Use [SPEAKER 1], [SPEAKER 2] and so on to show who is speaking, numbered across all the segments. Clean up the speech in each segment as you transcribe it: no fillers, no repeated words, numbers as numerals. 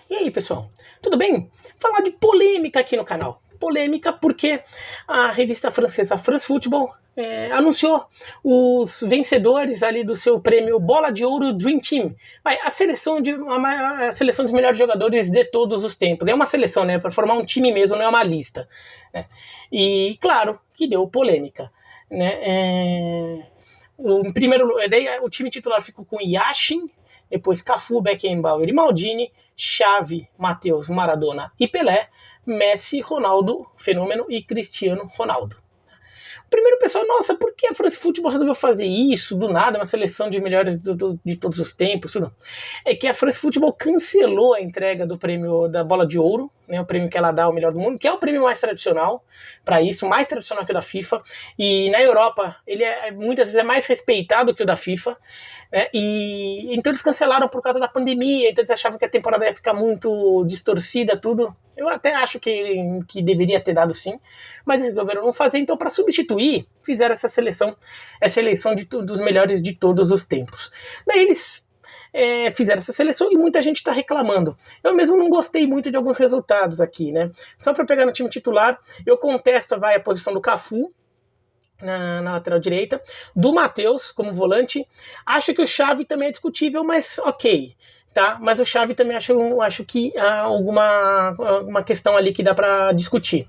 [SPEAKER 1] E aí, pessoal, tudo bem? Falar de polêmica aqui no canal. Polêmica porque a revista francesa France Football anunciou os vencedores ali do seu prêmio Bola de Ouro Dream Team. A seleção dos melhores jogadores de todos os tempos. É uma seleção, né? Para formar um time mesmo, não é uma lista. Né? E claro que deu polêmica. Né? O time titular ficou com Yashin, depois Cafu, Beckenbauer e Maldini, Xavi, Matheus, Maradona e Pelé, Messi, Ronaldo, Fenômeno e Cristiano Ronaldo. Primeiro, pessoal, nossa, por que a France Football resolveu fazer isso do nada, uma seleção de melhores de todos os tempos? Tudo? É que a France Football cancelou a entrega do prêmio da Bola de Ouro, né, o prêmio que ela dá ao melhor do mundo, que é o prêmio mais tradicional para isso, mais tradicional que o da FIFA, e na Europa ele muitas vezes é mais respeitado que o da FIFA, né, e então eles cancelaram por causa da pandemia, então eles achavam que a temporada ia ficar muito distorcida, tudo. Eu até acho que deveria ter dado sim, mas resolveram não fazer, então para substituir, fizeram essa eleição dos melhores de todos os tempos. Daí eles fizeram essa seleção e muita gente está reclamando. Eu mesmo não gostei muito de alguns resultados aqui, né? Só para pegar no time titular, eu contesto a posição do Cafu, na lateral direita, do Matheus como volante. Acho que o Xavi também é discutível, mas ok. Tá? Mas o Xavi também acho que há alguma questão ali que dá para discutir.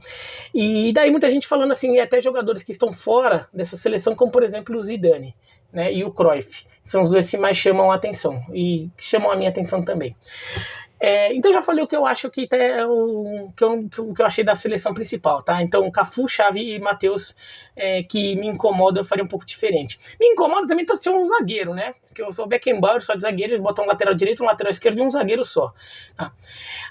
[SPEAKER 1] E daí muita gente falando assim, até jogadores que estão fora dessa seleção, como por exemplo o Zidane, né, e o Cruyff. São os dois que mais chamam a atenção e chamam a minha atenção também. Então já falei o que eu acho que o que eu achei da seleção principal, tá? Então Cafu, Xavi e Matheus que me incomodam, eu faria um pouco diferente. Me incomoda também todo ser um zagueiro, né? Porque eu sou o Beckenbauer, só de zagueiro, eles botam um lateral direito, um lateral esquerdo e um zagueiro só. Tá?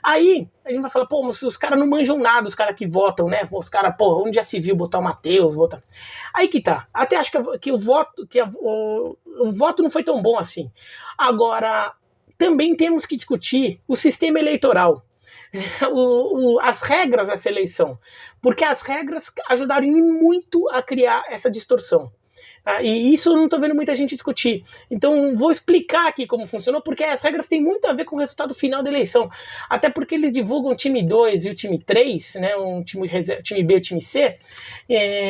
[SPEAKER 1] Aí a gente vai falar, pô, mas os caras não manjam nada, os caras que votam, né? Os caras, pô, onde já se viu botar o Matheus, botar... Aí que tá. Até acho que o voto não foi tão bom assim. Agora, também temos que discutir o sistema eleitoral, as regras dessa eleição, porque as regras ajudaram muito a criar essa distorção. E isso eu não estou vendo muita gente discutir. Então vou explicar aqui como funcionou, porque as regras têm muito a ver com o resultado final da eleição. Até porque eles divulgam o time 2 e o time 3, né, o time B e o time C,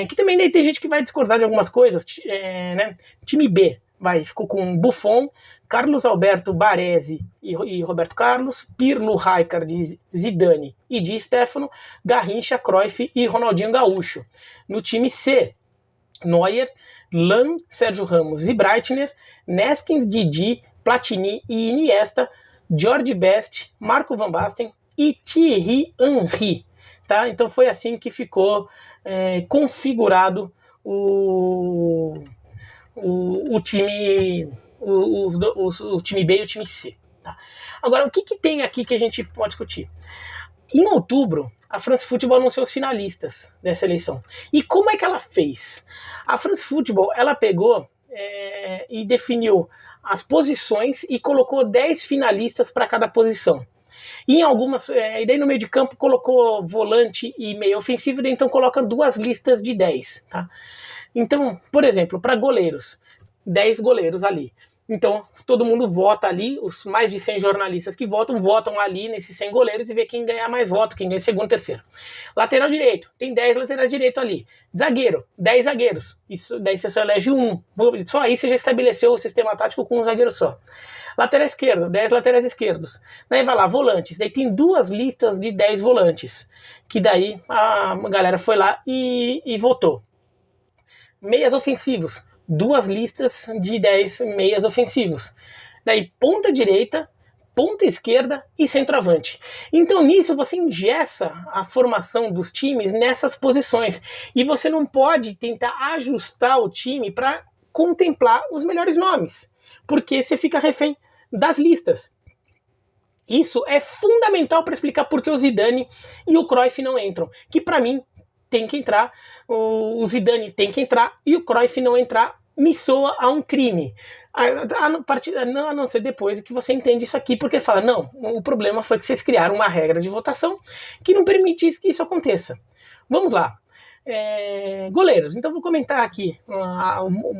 [SPEAKER 1] que também tem gente que vai discordar de algumas coisas. Né? Time B ficou com Buffon, Carlos Alberto, Baresi e Roberto Carlos, Pirlo, Rijkaard, Zidane e Di Stéfano, Garrincha, Cruyff e Ronaldinho Gaúcho. No time C, Neuer, Lan, Sérgio Ramos e Breitner, Neskins, Didi, Platini e Iniesta, George Best, Marco Van Basten e Thierry Henry. Tá? Então foi assim que ficou configurado o time, o time B e o time C. Tá? Agora, o que tem aqui que a gente pode discutir? Em outubro, a France Football anunciou os finalistas dessa eleição. E como é que ela fez? A France Football, ela pegou e definiu as posições e colocou 10 finalistas para cada posição. E em algumas, e daí no meio de campo colocou volante e meio ofensivo, e então coloca 2 listas de 10. Tá? Então, por exemplo, para goleiros, 10 goleiros ali. Então, todo mundo vota ali, os mais de 100 jornalistas que votam ali nesses 100 goleiros e vê quem ganhar mais voto, quem ganha segundo, terceiro. Lateral direito, tem 10 laterais direito ali. Zagueiro, 10 zagueiros. Isso, daí você só elege um. Só aí você já estabeleceu o sistema tático com um zagueiro só. Lateral esquerdo, 10 laterais esquerdos. Daí vai lá, volantes. Daí tem 2 listas de 10 volantes. Que daí a galera foi lá e votou. Meias ofensivos. 2 listas de 10 meias ofensivos. Daí ponta direita, ponta esquerda e centroavante. Então nisso você engessa a formação dos times nessas posições. E você não pode tentar ajustar o time para contemplar os melhores nomes. Porque você fica refém das listas. Isso é fundamental para explicar por que o Zidane e o Cruyff não entram. Que para mim tem que entrar, o Zidane tem que entrar e o Cruyff não entrar me soa a um crime. A não ser depois que você entende isso aqui, porque fala, não, o problema foi que vocês criaram uma regra de votação que não permitisse que isso aconteça. Vamos lá. Goleiros. Então vou comentar aqui,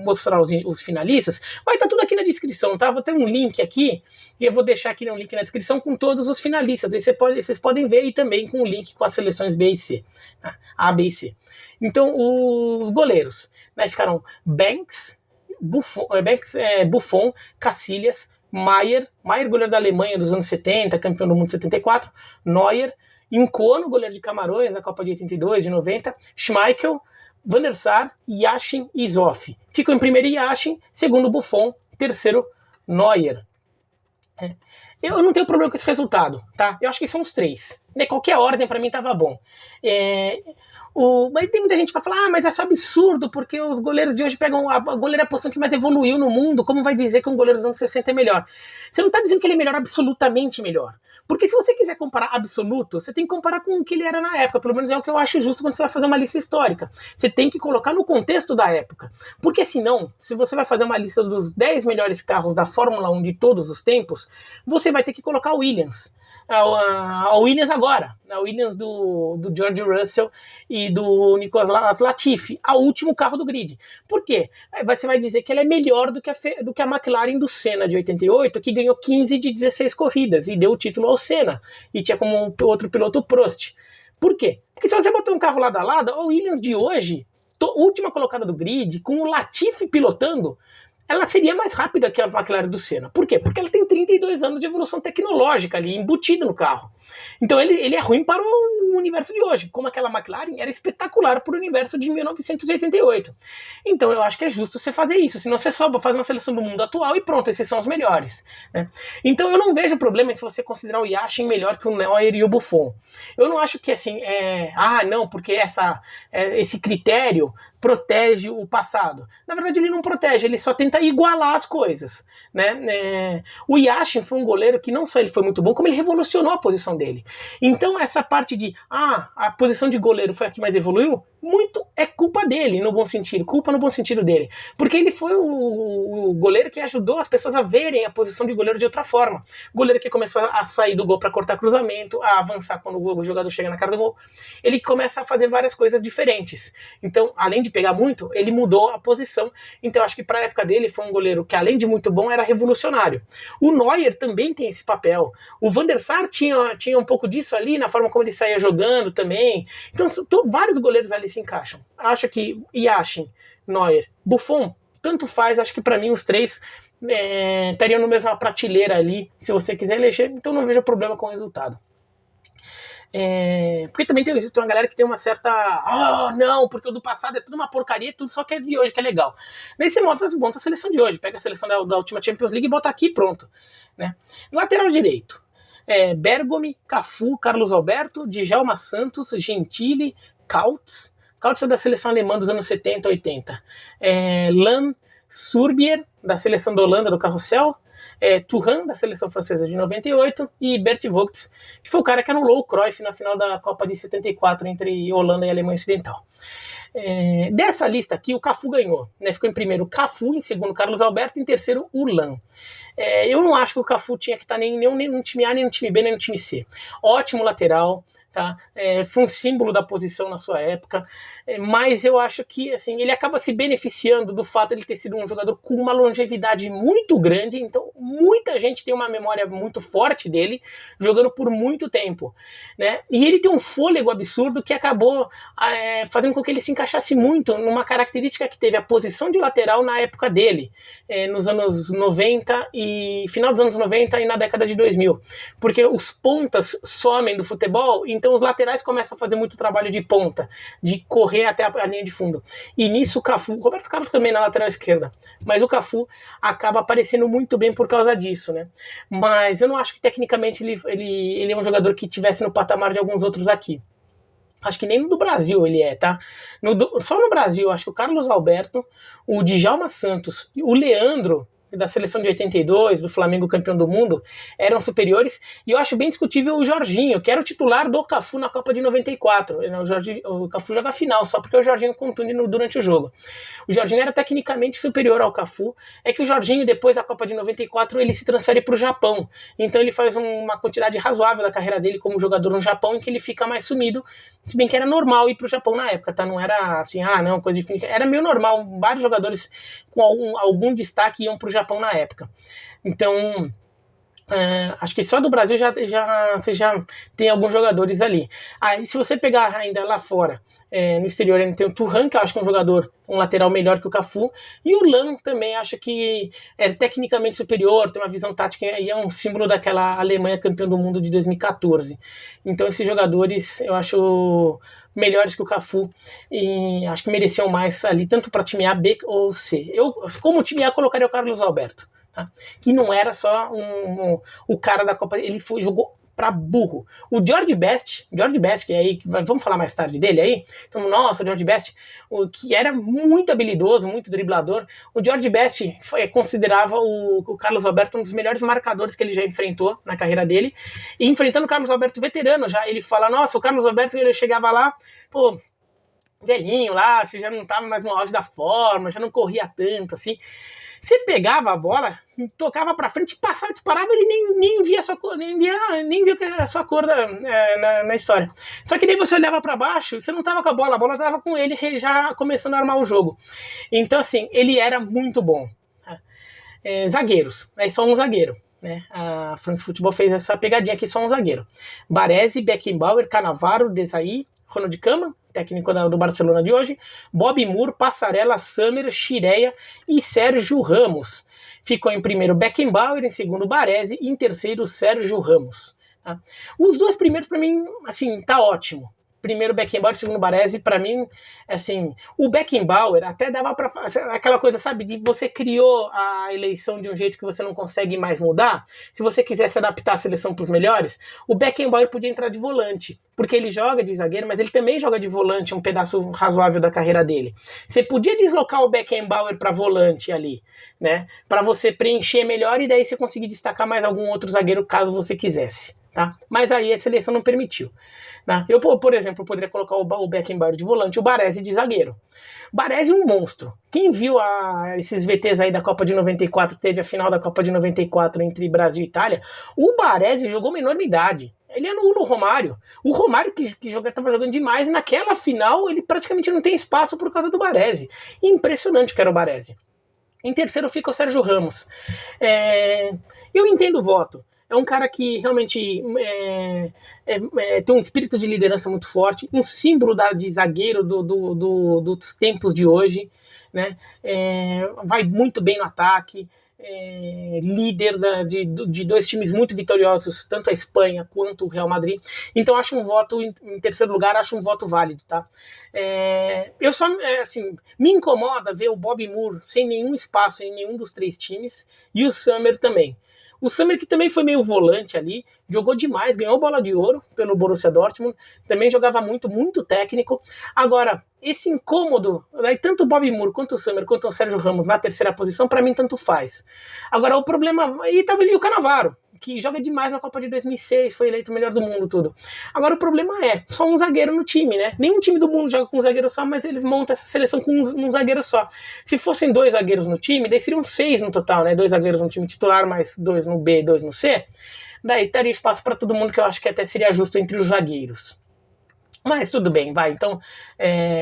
[SPEAKER 1] mostrar os finalistas. Vai estar tudo aqui na descrição, tá? Vou ter um link aqui, e eu vou deixar aqui um link na descrição com todos os finalistas. Aí vocês podem ver aí também com o link com as seleções B e C, tá? A, B e C. Então, os goleiros, né, ficaram Banks, Buffon, Casillas, Maier, goleiro da Alemanha dos anos 70, campeão do mundo de 74, Neuer, Nkono, goleiro de Camarões, na Copa de 82, de 90, Schmeichel, Van der Sar, Yashin e Zoff. Ficam em primeiro Yashin, segundo Buffon, terceiro Neuer. Eu não tenho problema com esse resultado, tá? Eu acho que são os três. Qualquer ordem pra mim tava bom. Mas tem muita gente que vai falar, mas é absurdo, porque os goleiros de hoje pegam a goleira a posição que mais evoluiu no mundo, como vai dizer que um goleiro dos anos 60 é melhor? Você não tá dizendo que ele é melhor, absolutamente melhor. Porque se você quiser comparar absoluto, você tem que comparar com o que ele era na época, pelo menos é o que eu acho justo quando você vai fazer uma lista histórica. Você tem que colocar no contexto da época. Porque senão, se você vai fazer uma lista dos 10 melhores carros da Fórmula 1 de todos os tempos, você vai ter que colocar o Williams. A Williams agora, a Williams do George Russell e do Nicolas Latifi, o último carro do grid. Por quê? Você vai dizer que ele é melhor do que a McLaren do Senna de 88, que ganhou 15 de 16 corridas e deu o título ao Senna, e tinha como outro piloto o Prost. Por quê? Porque se você botar um carro lado a lado, a Williams de hoje, última colocada do grid, com o Latifi pilotando, ela seria mais rápida que a McLaren do Senna. Por quê? Porque ela tem 32 anos de evolução tecnológica ali, embutida no carro. Então ele é ruim para o universo de hoje, como aquela McLaren era espetacular para o universo de 1988. Então eu acho que é justo você fazer isso, senão você só faz uma seleção do mundo atual e pronto, esses são os melhores, né? Então eu não vejo problema se você considerar o Yashin melhor que o Neuer e o Buffon. Eu não acho que assim, não, porque esse critério protege o passado. Na verdade, ele não protege, ele só tenta igualar as coisas, né? O Yashin foi um goleiro que não só ele foi muito bom, como ele revolucionou a posição dele. Então, essa parte de a posição de goleiro foi a que mais evoluiu, muito é culpa dele, no bom sentido, culpa no bom sentido dele, porque ele foi o goleiro que ajudou as pessoas a verem a posição de goleiro de outra forma. Goleiro que começou a sair do gol para cortar cruzamento, a avançar quando o jogador chega na cara do gol. Ele começa a fazer várias coisas diferentes. Então, além de pegar muito, ele mudou a posição. Então, acho que para a época dele foi um goleiro que, além de muito bom, era revolucionário. O Neuer também tem esse papel. O Van der Sar tinha um pouco disso ali, na forma como ele saía jogando também. Então, vários goleiros ali se encaixam. Acho que Yashin, Neuer, Buffon, tanto faz. Acho que para mim os três estariam na mesma prateleira ali, se você quiser eleger. Então, não vejo problema com o resultado. Porque também tem uma galera que tem uma certa não, porque o do passado é tudo uma porcaria, tudo só que é de hoje que é legal. Daí você monta a seleção de hoje, pega a seleção da última Champions League e bota aqui, pronto, né? Lateral direito, Bergomi, Cafu, Carlos Alberto, Djalma Santos, Gentili, Kautz é da seleção alemã dos anos 70, 80, Lam, Surbier, da seleção da Holanda do Carrossel, Thuram, da seleção francesa de 98, e Bert Vogts, que foi o cara que anulou o Cruyff na final da Copa de 74 entre Holanda e Alemanha Ocidental. Dessa lista aqui, o Cafu ganhou, né? Ficou em primeiro Cafu, em segundo Carlos Alberto, em terceiro o Lam. Eu não acho que o Cafu tinha que estar nem no time A, nem no time B, nem no time C. Ótimo lateral, tá? Foi um símbolo da posição na sua época, mas eu acho que assim, ele acaba se beneficiando do fato de ele ter sido um jogador com uma longevidade muito grande, então muita gente tem uma memória muito forte dele, jogando por muito tempo, né? E ele tem um fôlego absurdo que acabou fazendo com que ele se encaixasse muito numa característica que teve a posição de lateral na época dele, nos anos 90 e final dos anos 90 e na década de 2000, porque os pontas somem do futebol, então os laterais começam a fazer muito trabalho de ponta, de correr até a linha de fundo. E nisso o Cafu, o Roberto Carlos também na lateral esquerda, mas o Cafu acaba aparecendo muito bem por causa disso, né? Mas eu não acho que tecnicamente ele é um jogador que tivesse no patamar de alguns outros aqui. Acho que nem no do Brasil ele tá? Só no Brasil, acho que o Carlos Alberto, o Djalma Santos, o Leandro, da seleção de 82, do Flamengo campeão do mundo, eram superiores, e eu acho bem discutível o Jorginho, que era o titular do Cafu na Copa de 94. O Cafu joga a final, só porque o Jorginho contunde durante o jogo. O Jorginho era tecnicamente superior ao Cafu, é que o Jorginho, depois da Copa de 94, ele se transfere para o Japão, então ele faz uma quantidade razoável da carreira dele como jogador no Japão, em que ele fica mais sumido, se bem que era normal ir para o Japão na época, tá? Não era assim, não, coisa de... Era meio normal, vários jogadores com algum destaque iam para o Japão na época. Então, acho que só do Brasil você já tem alguns jogadores ali. Aí, se você pegar ainda lá fora, no exterior, ainda tem o Thuram, que eu acho que é um lateral melhor que o Cafu, e o Lan também acho que é tecnicamente superior, tem uma visão tática e é um símbolo daquela Alemanha campeã do mundo de 2014. Então esses jogadores eu acho melhores que o Cafu e acho que mereciam mais ali, tanto para time A, B ou C. Eu, como time A, colocaria o Carlos Alberto, tá? Que não era só o cara da Copa, ele jogou para burro. O George Best, que aí, vamos falar mais tarde dele aí, então, nossa, o George Best, que era muito habilidoso, muito driblador, o George Best considerava o Carlos Alberto um dos melhores marcadores que ele já enfrentou na carreira dele, e enfrentando o Carlos Alberto veterano já, ele fala, nossa, o Carlos Alberto, ele chegava lá, pô, velhinho lá, você já não estava mais no auge da forma, já não corria tanto, assim. Você pegava a bola, tocava pra frente, passava, disparava, ele nem via a sua cor, nem via a sua cor na história. Só que daí você olhava pra baixo, você não tava com a bola tava com ele já começando a armar o jogo. Então, assim, ele era muito bom. Zagueiros, aí só um zagueiro. Né? A France Football fez essa pegadinha aqui, só um zagueiro. Baresi, Beckenbauer, Cannavaro, Desailly, Ronald Koeman, técnico do Barcelona de hoje, Bobby Moore, Passarella, Summer, Chireia e Sérgio Ramos. Ficou em primeiro Beckenbauer, em segundo Baresi e em terceiro Sérgio Ramos. Tá? Os dois primeiros, para mim, assim, tá ótimo. Primeiro Beckenbauer, segundo Baresi, para mim, assim, o Beckenbauer até dava para aquela coisa, sabe, de você criou a eleição de um jeito que você não consegue mais mudar. Se você quisesse adaptar a seleção para os melhores, o Beckenbauer podia entrar de volante, porque ele joga de zagueiro, mas ele também joga de volante um pedaço razoável da carreira dele. Você podia deslocar o Beckenbauer para volante ali, né, para você preencher melhor e daí você conseguir destacar mais algum outro zagueiro caso você quisesse. Tá? Mas aí a seleção não permitiu. Né? Eu, por exemplo, poderia colocar o Beckenbauer de volante, o Baresi de zagueiro. Baresi é um monstro. Quem viu esses VTs aí da Copa de 94, que teve a final da Copa de 94 entre Brasil e Itália, o Baresi jogou uma enormidade. Ele anula o Romário. O Romário que estava jogando demais, e naquela final ele praticamente não tem espaço por causa do Baresi. Impressionante que era o Baresi. Em terceiro fica o Sérgio Ramos. Eu entendo o voto. É um cara que realmente tem um espírito de liderança muito forte, um símbolo de zagueiro dos tempos de hoje, né? Vai muito bem no ataque, líder de dois times muito vitoriosos, tanto a Espanha quanto o Real Madrid. Então acho um voto, em terceiro lugar, acho um voto válido, tá? Eu só, assim, me incomoda ver o Bobby Moore sem nenhum espaço em nenhum dos três times, e o Summer também. O Summer, que também foi meio volante ali, jogou demais, ganhou bola de ouro pelo Borussia Dortmund, também jogava muito, muito técnico. Agora, esse incômodo, daí tanto o Bobby Moore, quanto o Summer, quanto o Sérgio Ramos na terceira posição, para mim tanto faz. Agora, o problema... E tava ali o Cannavaro, que joga demais na Copa de 2006, foi eleito o melhor do mundo, tudo. Agora, o problema é só um zagueiro no time, né? Nenhum time do mundo joga com um zagueiro só, mas eles montam essa seleção com um zagueiro só. Se fossem dois zagueiros no time, daí seriam 6 no total, né? 2 zagueiros no time titular, mais 2 no B, 2 no C. Daí teria espaço para todo mundo, que eu acho que até seria justo entre os zagueiros. Mas tudo bem, vai. Então,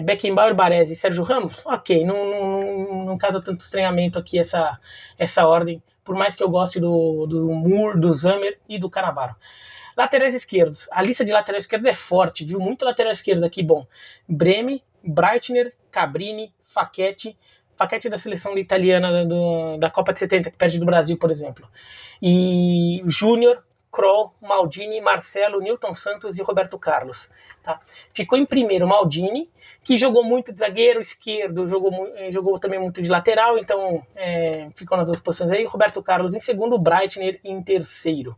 [SPEAKER 1] Beckenbauer, Baresi e Sérgio Ramos, ok. Não causa tanto estranhamento aqui essa ordem, por mais que eu goste do Moore, do Summer e do Cannavaro. Laterais esquerdos. A lista de lateral esquerdo é forte, viu? Muito lateral esquerdo aqui, bom. Breme, Breitner, Cabrini, Facchetti da seleção italiana da Copa de 70, que perde do Brasil, por exemplo. E Júnior, Kroll, Maldini, Marcelo, Nilton Santos e Roberto Carlos. Tá? Ficou em primeiro Maldini, que jogou muito de zagueiro esquerdo, jogou também muito de lateral, então ficou nas duas posições aí. Roberto Carlos em segundo, Breitner em terceiro.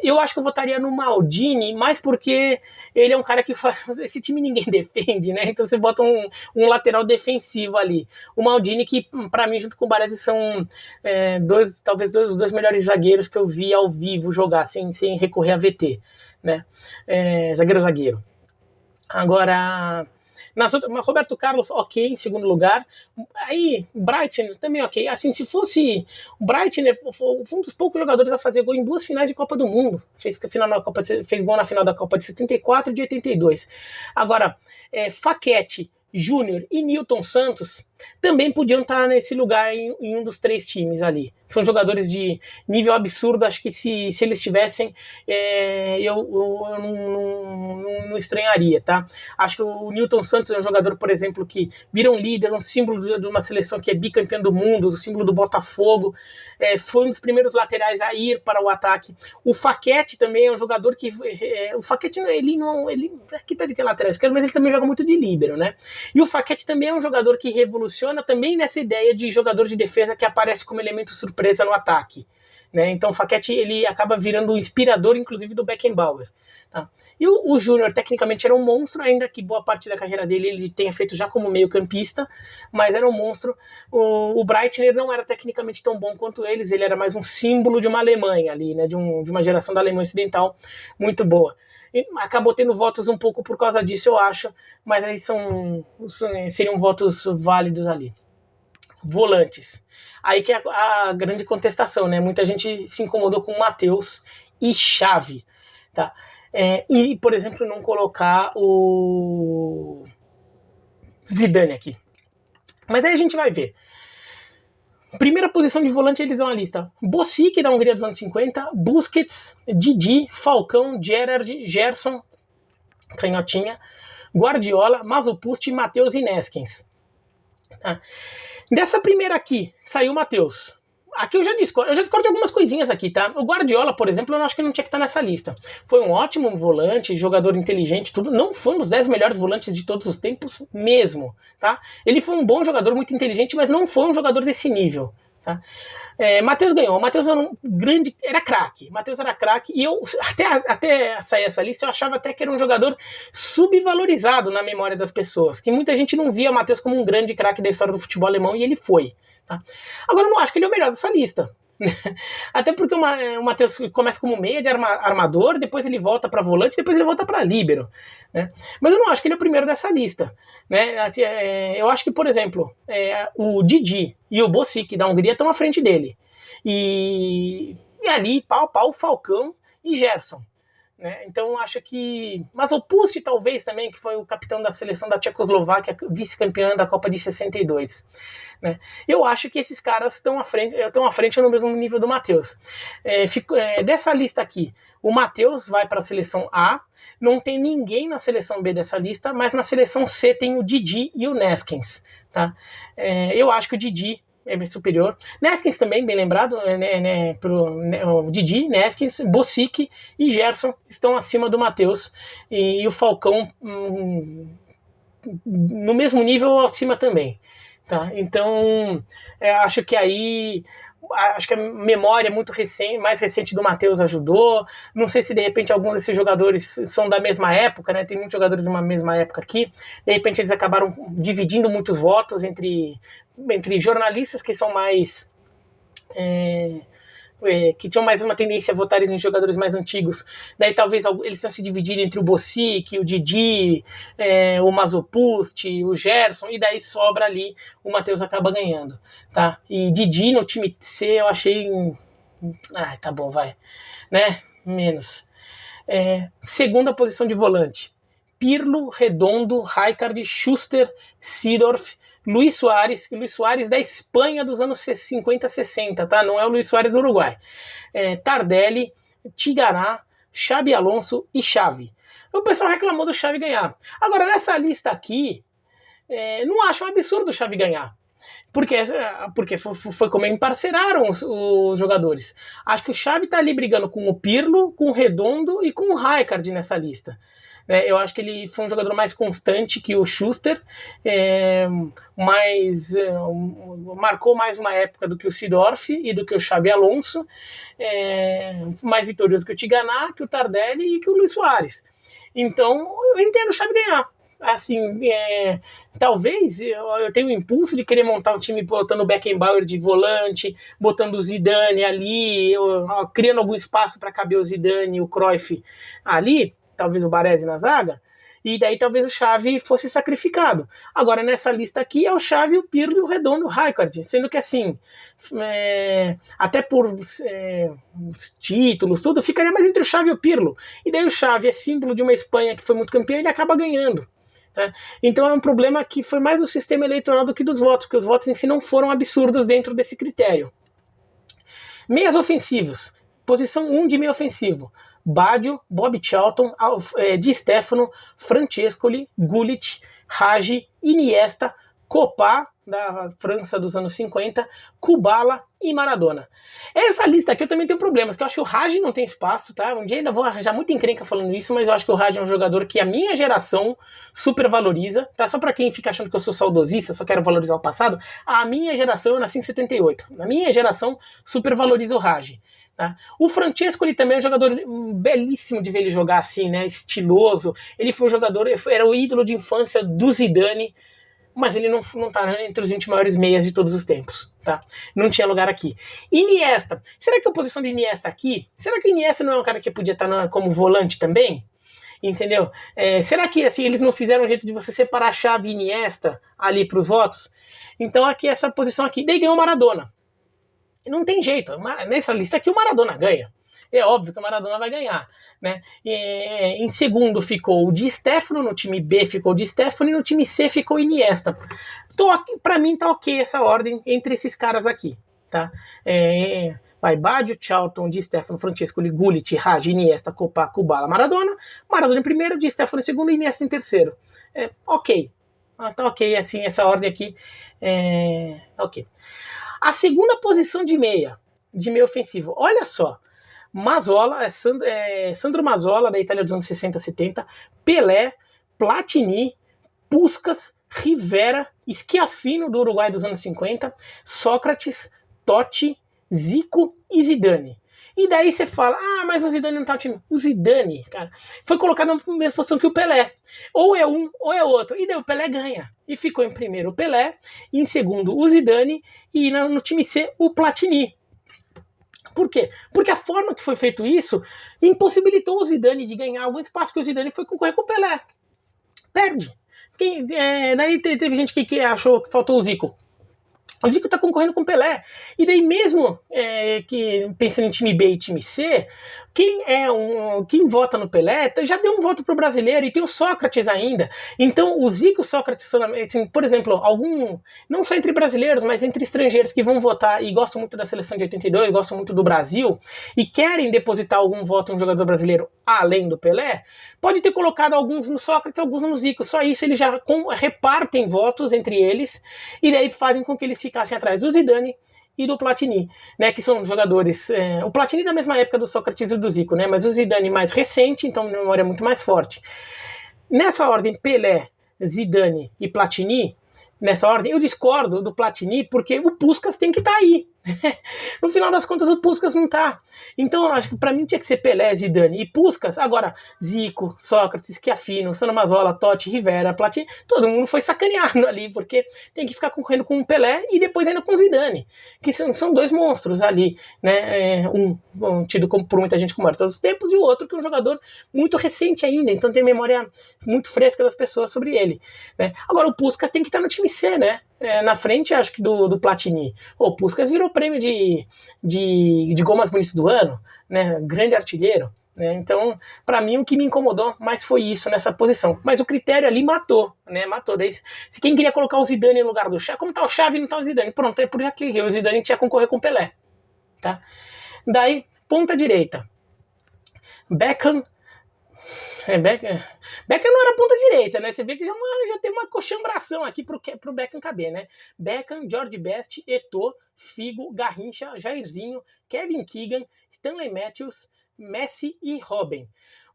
[SPEAKER 1] Eu acho que eu votaria no Maldini, mais porque ele é um cara que faz... Esse time ninguém defende, né? Então você bota um lateral defensivo ali. O Maldini, que para mim, junto com o Baresi, são talvez os dois melhores zagueiros que eu vi ao vivo jogar, sem recorrer a VT, né? Zagueiro. Agora... Roberto Carlos, ok, em segundo lugar. Aí, Breitner também ok. Assim, se fosse o Breitner, foi um dos poucos jogadores a fazer gol em 2 finais de Copa do Mundo. Fez gol na final da Copa de 74 e de 82. Agora, Facchetti, Júnior e Nilton Santos também podiam estar nesse lugar em um dos 3 times ali. São jogadores de nível absurdo. Acho que se eles tivessem, eu não estranharia, tá? Acho que o Nilton Santos é um jogador, por exemplo, que vira um líder, um símbolo de uma seleção que é bicampeã do mundo, o símbolo do Botafogo. Foi um dos primeiros laterais a ir para o ataque. O Facchetti também é um jogador que... o Facchetti, ele aqui tá de que lateral esquerdo, mas ele também joga muito de líbero, né? E o Facchetti também é um jogador que revoluciona também nessa ideia de jogador de defesa que aparece como elemento surpresa no ataque, né? Então o Facchetti, ele acaba virando o inspirador, inclusive, do Beckenbauer. Tá? E o Júnior, tecnicamente, era um monstro, ainda que boa parte da carreira dele ele tenha feito já como meio campista, mas era um monstro. O Breitner não era tecnicamente tão bom quanto eles, ele era mais um símbolo de uma Alemanha ali, né? de uma geração da Alemanha Ocidental muito boa. E acabou tendo votos um pouco por causa disso, eu acho, mas aí seriam votos válidos ali. Volantes. Aí que é a grande contestação, né? Muita gente se incomodou com Matheus e Xavi, tá? E, por exemplo, não colocar o Zidane aqui. Mas aí a gente vai ver. Primeira posição de volante, eles dão a lista: Bocic, da Hungria dos anos 50, Busquets, Didi, Falcão, Gerrard, Gerson, canhotinha, Guardiola, Masopust, Matheus e Neskens. Tá? Dessa primeira aqui, saiu o Matheus. Aqui eu já discordo de algumas coisinhas aqui, tá? O Guardiola, por exemplo, eu acho que não tinha que estar nessa lista. Foi um ótimo volante, jogador inteligente, tudo. Não foi um dos 10 melhores volantes de todos os tempos mesmo, tá? Ele foi um bom jogador, muito inteligente, mas não foi um jogador desse nível, tá? Matheus ganhou. O Matheus era craque. Matheus era craque e eu, até sair essa lista, eu achava até que era um jogador subvalorizado na memória das pessoas, que muita gente não via o Matheus como um grande craque da história do futebol alemão, e ele foi. Tá? Agora, eu não acho que ele é o melhor dessa lista. Até porque o Matheus começa como meia de armador, depois ele volta para volante, depois ele volta para líbero, né? Mas eu não acho que ele é o primeiro dessa lista, né? Eu acho que, por exemplo, o Didi e o Bocic da Hungria estão à frente dele. E ali, pau a pau, Falcão e Gerson. Né? Então acho que... Mas o Pust talvez também, que foi o capitão da seleção da Tchecoslováquia, vice-campeã da Copa de 62. Né? Eu acho que esses caras estão à frente no mesmo nível do Matheus. Dessa lista aqui, o Matheus vai para a seleção A, não tem ninguém na seleção B dessa lista, mas na seleção C tem o Didi e o Neskens. Tá? Eu acho que o Didi é superior. Neskens também, bem lembrado, o Didi, Neskens, Bocic e Gerson estão acima do Matheus, e o Falcão no mesmo nível acima também. Tá? Então, acho que a memória muito mais recente do Matheus ajudou. Não sei se de repente alguns desses jogadores são da mesma época, né? Tem muitos jogadores de uma mesma época aqui. De repente eles acabaram dividindo muitos votos entre jornalistas que são mais... que tinham mais uma tendência a votar em jogadores mais antigos. Daí talvez eles tenham se dividido entre o Bocic, o Didi, o Masopust, o Gerson, e daí sobra ali, o Matheus acaba ganhando. Tá? E Didi no time C eu achei... tá bom, vai. Né? Menos. Segunda posição de volante: Pirlo, Redondo, Rijkaard, Schuster, Seedorf, Luis Suárez da Espanha dos anos 50, 60, tá? Não é o Luis Suárez do Uruguai. Tardelli, Tigará, Xabi Alonso e Xavi. O pessoal reclamou do Xavi ganhar. Agora, nessa lista aqui, não acho um absurdo o Xavi ganhar. Porque foi como emparceraram os jogadores. Acho que o Xavi tá ali brigando com o Pirlo, com o Redondo e com o Rijkaard nessa lista. né? Eu acho que ele foi um jogador mais constante que o Schuster, marcou mais uma época do que o Seedorf e do que o Xabi Alonso, mais vitorioso que o Tigana, que o Tardelli e que o Luis Soares. Então, eu entendo o Xavi ganhar. Assim, talvez eu tenha o impulso de querer montar um time botando o Beckenbauer de volante, botando o Zidane ali, criando algum espaço para caber o Zidane e o Cruyff ali, talvez o Baresi na zaga, e daí talvez o Xavi fosse sacrificado. Agora, nessa lista aqui, é o Xavi, o Pirlo e o Redondo, o Rijkaard, sendo que assim, até por os títulos, tudo, ficaria mais entre o Xavi e o Pirlo. E daí o Xavi é símbolo de uma Espanha que foi muito campeã e ele acaba ganhando. Tá? Então é um problema que foi mais do sistema eleitoral do que dos votos, porque os votos em si não foram absurdos dentro desse critério. Meias ofensivos. Posição 1 de meio ofensivo. Baggio, Bob Charlton, Di Stefano, Francescoli, Gullit, Hagi, Iniesta, Copa, da França dos anos 50, Kubala e Maradona. Essa lista aqui eu também tenho problemas, que eu acho que o Hagi não tem espaço, tá? Um dia ainda vou arranjar muita encrenca falando isso, mas eu acho que o Hagi é um jogador que a minha geração supervaloriza, tá? Só pra quem fica achando que eu sou saudosista, só quero valorizar o passado, a minha geração, eu nasci em 78, na minha geração supervaloriza o Hagi. Tá? O Francesco, ele também é um jogador belíssimo de ver ele jogar assim, né? Estiloso. Ele foi um jogador, era o ídolo de infância do Zidane, mas ele não tá entre os 20 maiores meias de todos os tempos, tá? Não tinha lugar aqui. Iniesta. Será que a posição de Iniesta aqui? Será que o Iniesta não é um cara que podia estar como volante também? Entendeu? Será que assim, eles não fizeram um jeito de você separar a Xavi e Iniesta ali para os votos? Então aqui, essa posição aqui. Daí ganhou o Maradona. Não tem jeito. Nessa lista aqui o Maradona ganha. É óbvio que o Maradona vai ganhar, né? Em segundo ficou o Di Stefano, no time B ficou o Di Stefano e no time C ficou o Iniesta. Pra mim tá ok essa ordem entre esses caras aqui, tá? Vai Baggio, Charlton, Di Stefano, Francesco, Gullit, Hagi, Iniesta, Copa, Kubala, Maradona. Maradona em primeiro, Di Stefano em segundo e Iniesta em terceiro. Ok. Tá ok, assim, essa ordem aqui. Ok. A segunda posição de meio ofensivo. Olha só. Mazzola, Sandro Mazzola, da Itália dos anos 60, 70, Pelé, Platini, Puskás, Rivera, Schiaffino, do Uruguai dos anos 50, Sócrates, Totti, Zico e Zidane. E daí você fala, mas o Zidane não tá no time. O Zidane, cara, foi colocado na mesma posição que o Pelé. Ou é um, ou é outro. E daí o Pelé ganha. E ficou em primeiro o Pelé, em segundo o Zidane, e no time C o Platini. Por quê? Porque a forma que foi feito isso impossibilitou o Zidane de ganhar algum espaço, que o Zidane foi concorrer com o Pelé. Perde. Daí teve gente que achou que faltou o Zico. O Zico tá concorrendo com o Pelé. E daí mesmo que pensando em time B e time C, quem vota no Pelé já deu um voto pro brasileiro, e tem o Sócrates ainda. Então o Zico e o Sócrates, assim, por exemplo, não só entre brasileiros, mas entre estrangeiros que vão votar e gostam muito da seleção de 82, gostam muito do Brasil, e querem depositar algum voto em um jogador brasileiro além do Pelé, pode ter colocado alguns no Sócrates, alguns no Zico. Só isso eles já repartem votos entre eles, e daí fazem com que eles ficassem atrás do Zidane e do Platini, né, que são jogadores, o Platini da mesma época do Sócrates e do Zico, né, mas o Zidane mais recente, então a memória é muito mais forte. Nessa ordem, Pelé, Zidane e Platini, nessa ordem, eu discordo do Platini porque o Puskás tem que estar aí. No final das contas, o Puskás não tá. Então, eu acho que pra mim tinha que ser Pelé, Zidane e Puskás. Agora, Zico, Sócrates, Schiaffino, Sandro Mazzola, Totti, Rivera, Platini, todo mundo foi sacaneado ali, porque tem que ficar concorrendo com o Pelé e depois ainda com o Zidane, que são dois monstros ali, né? Um tido por muita gente como maior de todos os tempos, e o outro que é um jogador muito recente ainda, então tem memória muito fresca das pessoas sobre ele, né? Agora, o Puskás tem que estar no time C, né? Na frente, acho que do Platini. O Puskás virou prêmio de gol mais bonito do ano, né? Grande artilheiro, né? Então, para mim, o que me incomodou mais foi isso nessa posição. Mas o critério ali matou, né? Matou. Daí, se quem queria colocar o Zidane no lugar do Xavi, como tá o Xavi, não tá o Zidane. Pronto, é por aqui que o Zidane tinha que concorrer com o Pelé, tá? Daí, ponta direita. Beckham não era ponta direita, né? Você vê que já tem uma coxambração aqui pro Beckham caber, né? Beckham, George Best, Eto'o, Figo, Garrincha, Jairzinho, Kevin Keegan, Stanley Matthews, Messi e Robben.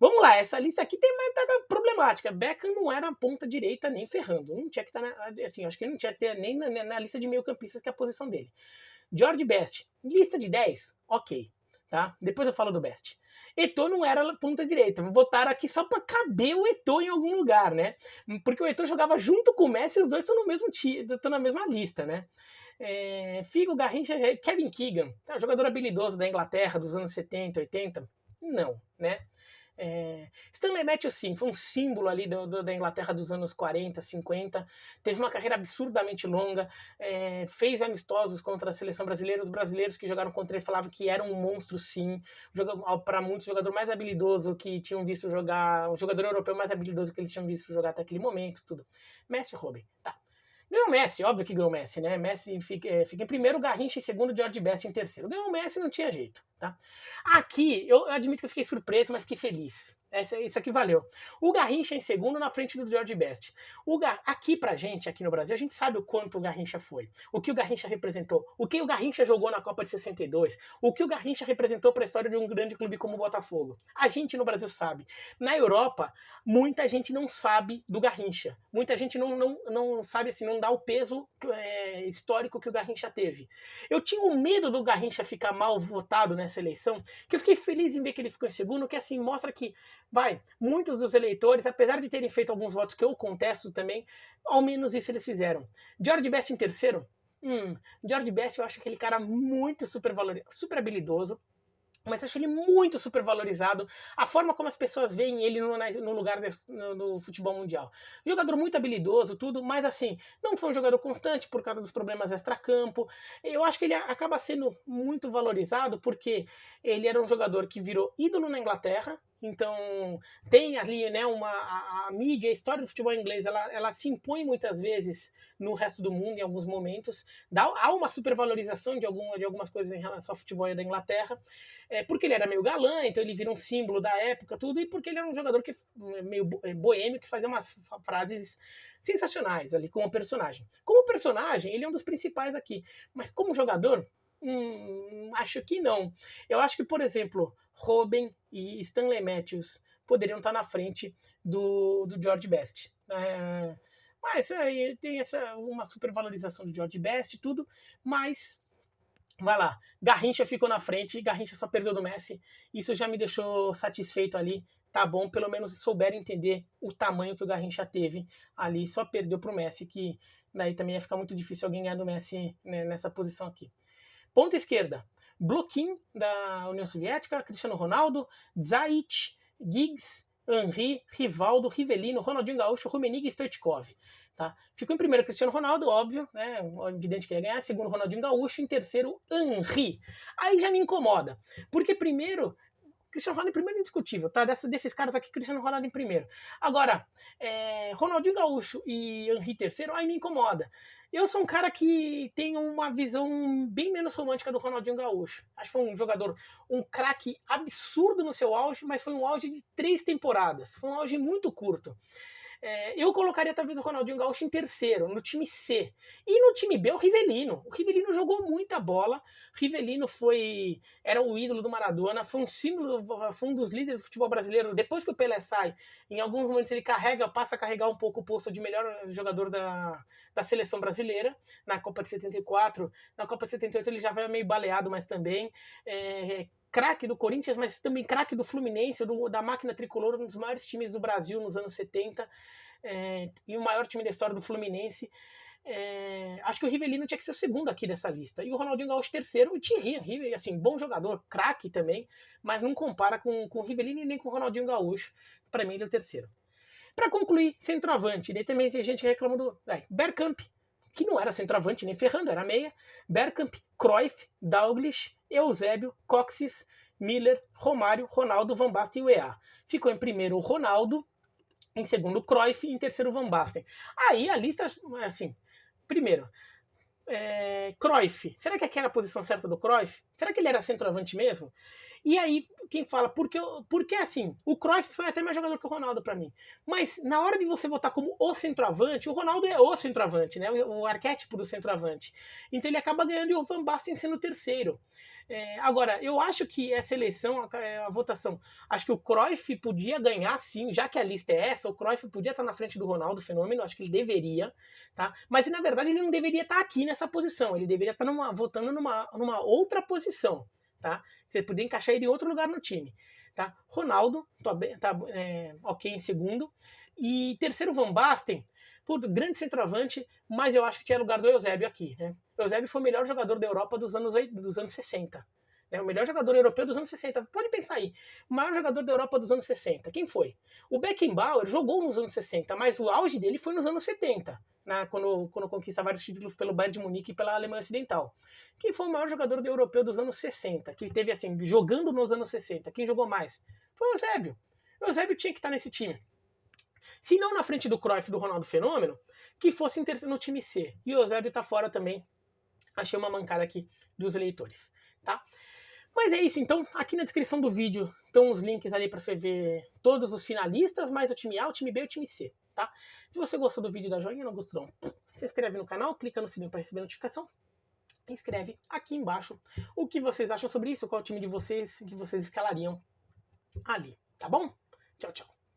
[SPEAKER 1] Vamos lá, essa lista aqui tem mais tá problemática. Beckham não era ponta direita nem ferrando. Não tinha que estar, assim, acho que não tinha que ter nem na lista de meio-campistas, que é a posição dele. George Best, lista de 10, ok. Tá? Depois eu falo do Best. Eto'o não era ponta direita. Botaram aqui só para caber o Eto'o em algum lugar, né? Porque o Eto'o jogava junto com o Messi e os dois estão no mesmo estão na mesma lista, né? Figo, Garrincha, Kevin Keegan, jogador habilidoso da Inglaterra dos anos 70, 80. Não, né? Stanley Matthews, sim, foi um símbolo ali da Inglaterra dos anos 40, 50, teve uma carreira absurdamente longa, fez amistosos contra a seleção brasileira. Os brasileiros que jogaram contra ele falavam que era um monstro, sim, para muitos, o jogador mais habilidoso que tinham visto jogar, o jogador europeu mais habilidoso que eles tinham visto jogar até aquele momento, tudo. Messi, Robin, tá. Ganhou o Messi, óbvio que ganhou o Messi, né? Messi fica em primeiro, Garrincha em segundo, George Best em terceiro. Ganhou o Messi, não tinha jeito, tá? Aqui, eu admito que eu fiquei surpreso, mas fiquei feliz. Isso aqui valeu. O Garrincha em segundo, na frente do George Best. Aqui pra gente, aqui no Brasil, a gente sabe o quanto o Garrincha foi. O que o Garrincha representou. O que o Garrincha jogou na Copa de 62. O que o Garrincha representou para a história de um grande clube como o Botafogo. A gente no Brasil sabe. Na Europa, muita gente não sabe do Garrincha. Muita gente não sabe, assim, não dá o peso histórico que o Garrincha teve. Eu tinha um medo do Garrincha ficar mal votado nessa eleição, que eu fiquei feliz em ver que ele ficou em segundo, que assim mostra que muitos dos eleitores, apesar de terem feito alguns votos que eu contesto também, ao menos isso eles fizeram. George Best em terceiro? George Best eu acho aquele cara muito super habilidoso, mas acho ele muito supervalorizado. A forma como as pessoas veem ele no lugar do futebol mundial. Jogador muito habilidoso, tudo, mas assim, não foi um jogador constante por causa dos problemas extracampo. Eu acho que ele acaba sendo muito valorizado porque ele era um jogador que virou ídolo na Inglaterra. Então, tem ali, né, a mídia, a história do futebol inglês, ela se impõe muitas vezes no resto do mundo, em alguns momentos. Há uma supervalorização de algumas coisas em relação ao futebol da Inglaterra, porque ele era meio galã, então ele vira um símbolo da época, tudo, e porque ele era um jogador meio boêmio, que fazia umas frases sensacionais ali como personagem. Como personagem, ele é um dos principais aqui, mas como jogador, acho que não. Eu acho que, por exemplo, Robben e Stanley Matthews poderiam estar na frente do George Best. Mas aí tem uma supervalorização do George Best e tudo, mas vai lá, Garrincha ficou na frente, Garrincha só perdeu do Messi, isso já me deixou satisfeito ali. Tá bom, pelo menos souberam entender o tamanho que o Garrincha teve ali, só perdeu pro Messi, que daí também ia ficar muito difícil alguém ganhar do Messi, né, nessa posição aqui. Ponta esquerda, Bloquin, da União Soviética, Cristiano Ronaldo, Zayt, Giggs, Henry, Rivaldo, Rivellino, Ronaldinho Gaúcho, Rummenigge e Stoichkov. Tá? Ficou em primeiro Cristiano Ronaldo, óbvio, né? Evidente que ia ganhar. Segundo, Ronaldinho Gaúcho. Em terceiro, Henry. Aí já me incomoda, porque primeiro, Cristiano Ronaldo em primeiro é indiscutível, tá? Desses caras aqui, Cristiano Ronaldo em primeiro. Agora, Ronaldinho Gaúcho e Henry terceiro, aí me incomoda. Eu sou um cara que tem uma visão bem menos romântica do Ronaldinho Gaúcho. Acho que foi um jogador, um craque absurdo no seu auge, mas foi um auge de 3 temporadas. Foi um auge muito curto. Eu colocaria talvez o Ronaldinho Gaúcho em terceiro, no time C. E no time B, o Rivellino. O Rivellino jogou muita bola. Rivellino era o ídolo do Maradona, foi um símbolo, foi um dos líderes do futebol brasileiro. Depois que o Pelé sai, em alguns momentos ele passa a carregar um pouco o posto de melhor jogador da seleção brasileira, na Copa de 74. Na Copa de 78 ele já vai meio baleado, mas também... craque do Corinthians, mas também craque do Fluminense, da máquina tricolor, um dos maiores times do Brasil nos anos 70, e o maior time da história do Fluminense. Acho que o Rivellino tinha que ser o segundo aqui dessa lista, e o Ronaldinho Gaúcho terceiro, e Thierry, assim, bom jogador, craque também, mas não compara com o Rivellino e nem com o Ronaldinho Gaúcho. Para mim ele é o terceiro. Para concluir, centroavante, daí também tem gente que reclama do Bergkamp, que não era centroavante nem ferrando, era meia. Bergkamp, Cruyff, Dalglish, Eusébio, Coxes, Miller, Romário, Ronaldo, Van Basten e UEA. Ficou em primeiro o Ronaldo, em segundo o Cruyff e em terceiro o Van Basten. Aí a lista, assim, primeiro, Cruyff. Será que aqui era a posição certa do Cruyff? Será que ele era centroavante mesmo? E aí, quem fala, porque assim, o Cruyff foi até mais jogador que o Ronaldo para mim. Mas na hora de você votar como o centroavante, o Ronaldo é o centroavante, né? O arquétipo do centroavante. Então ele acaba ganhando e o Van Basten sendo o terceiro. Agora, eu acho que essa eleição, a votação, acho que o Cruyff podia ganhar sim, já que a lista é essa, o Cruyff podia estar na frente do Ronaldo Fenômeno, acho que ele deveria, tá? Mas na verdade ele não deveria estar aqui nessa posição, ele deveria estar votando numa outra posição, tá? Você poderia encaixar ele em outro lugar no time, tá? Ronaldo, tá ok em segundo, e terceiro Van Basten, grande centroavante, mas eu acho que tinha lugar do Eusébio aqui, né? O Eusébio foi o melhor jogador da Europa dos anos 60. Né? O melhor jogador europeu dos anos 60. Pode pensar aí. O maior jogador da Europa dos anos 60. Quem foi? O Beckenbauer jogou nos anos 60, mas o auge dele foi nos anos 70. Quando conquista vários títulos pelo Bayern de Munique e pela Alemanha Ocidental. Quem foi o maior jogador europeu dos anos 60? Que teve assim, jogando nos anos 60. Quem jogou mais? Foi o Eusébio. O Eusébio tinha que estar nesse time. Se não na frente do Cruyff do Ronaldo Fenômeno, que fosse no time C. E o Eusébio tá fora também. Achei uma mancada aqui dos eleitores, tá? Mas é isso, então aqui na descrição do vídeo estão os links ali para você ver todos os finalistas, mais o time A, o time B e o time C, tá? Se você gostou do vídeo, dá joinha, não gostou não, se inscreve no canal, clica no sininho para receber notificação, escreve aqui embaixo o que vocês acham sobre isso, qual é o time de vocês que vocês escalariam ali, tá bom? Tchau, tchau.